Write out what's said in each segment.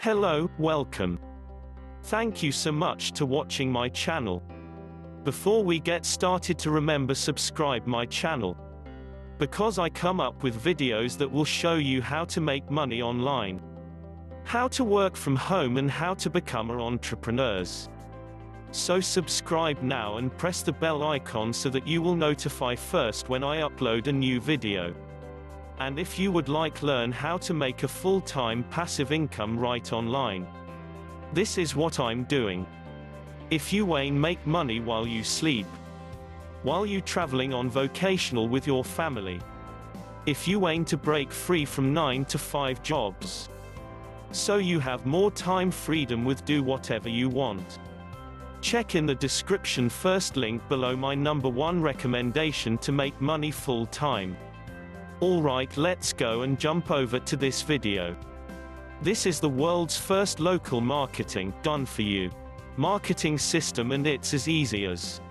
Hello, welcome. Thank you so much to watching my channel. Before we get started, to remember subscribe my channel, because I come up with videos that will show you how to make money online, how to work from home, and how to become an entrepreneurs. So subscribe now and press the bell icon so that you will notify first when I upload a new video. And if you would like learn how to make a full-time passive income right online, this is what I'm doing. If you wanna make money while you sleep, while you traveling on vocational with your family, if you aim to break free from 9 to 5 jobs, so you have more time freedom with do whatever you want. Check in the description first link below my #1 recommendation to make money full time. Alright, let's go and jump over to this video. This is the world's first local marketing, done for you, marketing system, and it's as easy as.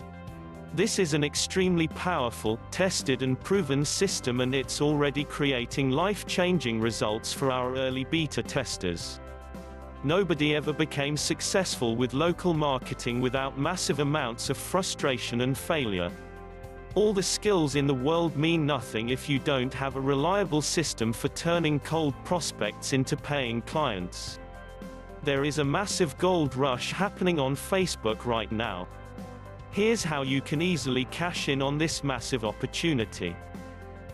This is an extremely powerful, tested and proven system, and it's already creating life-changing results for our early beta testers. Nobody ever became successful with local marketing without massive amounts of frustration and failure. All the skills in the world mean nothing if you don't have a reliable system for turning cold prospects into paying clients. There is a massive gold rush happening on Facebook right now. Here's how you can easily cash in on this massive opportunity.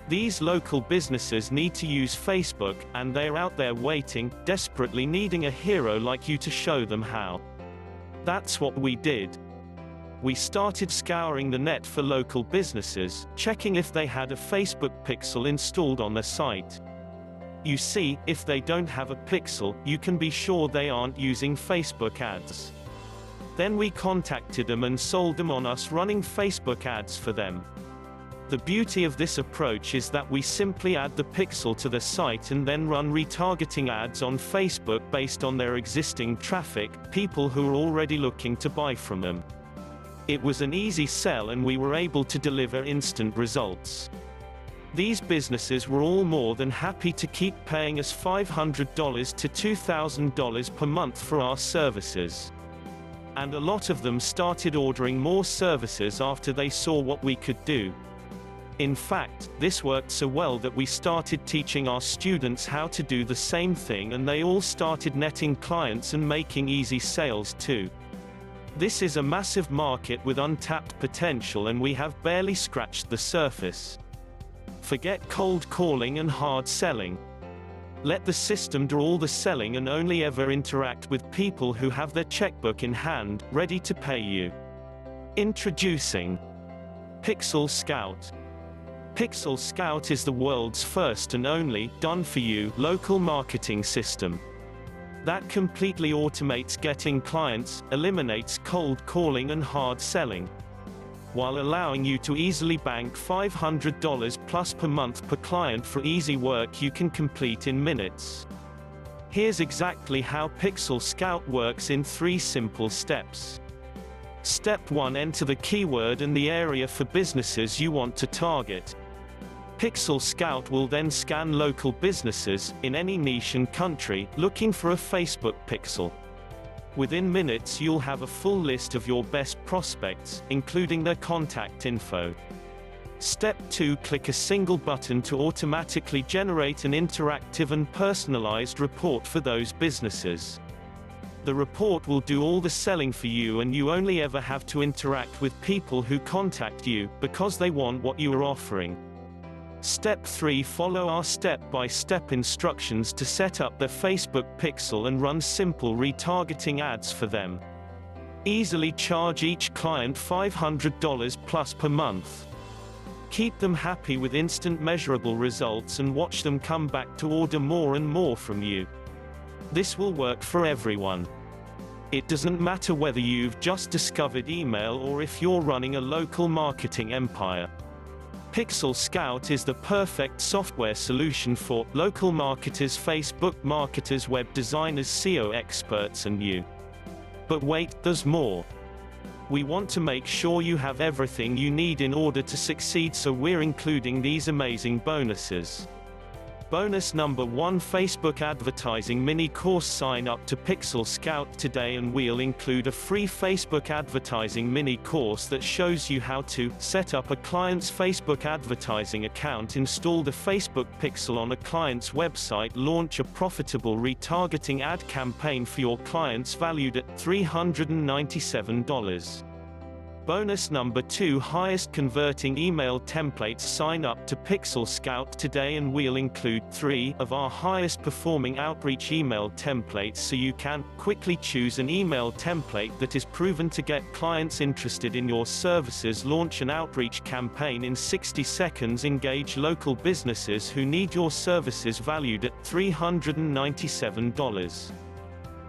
These local businesses need to use Facebook, and they're out there waiting, desperately needing a hero like you to show them how. That's what we did. We started scouring the net for local businesses, checking if they had a Facebook pixel installed on their site. You see, if they don't have a pixel, you can be sure they aren't using Facebook ads. Then we contacted them and sold them on us running Facebook ads for them. The beauty of this approach is that we simply add the pixel to the site and then run retargeting ads on Facebook based on their existing traffic, people who are already looking to buy from them. It was an easy sell, and we were able to deliver instant results. These businesses were all more than happy to keep paying us $500 to $2,000 per month for our services. And a lot of them started ordering more services after they saw what we could do. In fact, this worked so well that we started teaching our students how to do the same thing, and they all started netting clients and making easy sales too. This is a massive market with untapped potential, and we have barely scratched the surface. Forget cold calling and hard selling. Let the system do all the selling and only ever interact with people who have their checkbook in hand, ready to pay you. Introducing Pixel Scout. Pixel Scout is the world's first and only, done-for-you, local marketing system that completely automates getting clients, eliminates cold calling and hard selling, while allowing you to easily bank $500 plus per month per client for easy work you can complete in minutes. Here's exactly how Pixel Scout works in 3 simple steps. Step 1: enter the keyword and the area for businesses you want to target. Pixel Scout will then scan local businesses, in any niche and country, looking for a Facebook pixel. Within minutes you'll have a full list of your best prospects, including their contact info. Step 2: click a single button to automatically generate an interactive and personalized report for those businesses. The report will do all the selling for you, and you only ever have to interact with people who contact you, because they want what you are offering. Step 3: follow our step-by-step instructions to set up their Facebook pixel and run simple retargeting ads for them. Easily charge each client $500 plus per month. Keep them happy with instant measurable results and watch them come back to order more and more from you. This will work for everyone. It doesn't matter whether you've just discovered email or if you're running a local marketing empire. Pixel Scout is the perfect software solution for local marketers, Facebook marketers, web designers, SEO experts, and you. But wait, there's more. We want to make sure you have everything you need in order to succeed, so we're including these amazing bonuses. Bonus number 1, Facebook advertising mini course. Sign up to Pixel Scout today and we'll include a free Facebook advertising mini course that shows you how to set up a client's Facebook advertising account, install the Facebook Pixel on a client's website, launch a profitable retargeting ad campaign for your clients valued at $397. Bonus number 2, highest converting email templates. Sign up to Pixel Scout today and we'll include 3 of our highest performing outreach email templates so you can quickly choose an email template that is proven to get clients interested in your services. Launch an outreach campaign in 60 seconds. Engage local businesses who need your services valued at $397.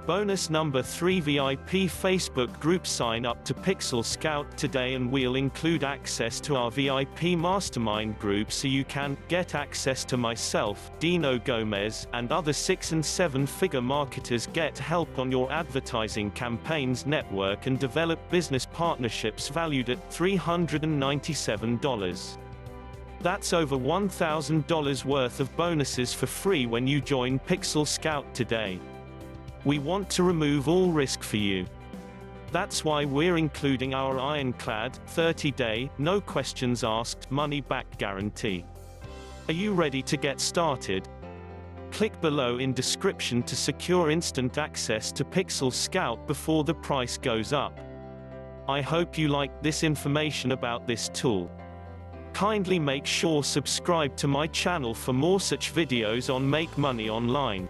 Bonus number 3, VIP Facebook group. Sign up to Pixel Scout today and we'll include access to our VIP mastermind group so you can get access to myself, Dino Gomez, and other 6- and 7-figure marketers. Get help on your advertising campaigns, network and develop business partnerships valued at $397. That's over $1,000 worth of bonuses for free when you join Pixel Scout today. We want to remove all risk for you. That's why we're including our ironclad, 30-day, no questions asked, money-back guarantee. Are you ready to get started? Click below in description to secure instant access to Pixel Scout before the price goes up. I hope you liked this information about this tool. Kindly make sure subscribe to my channel for more such videos on Make Money Online.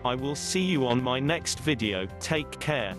I will see you on my next video. Take care.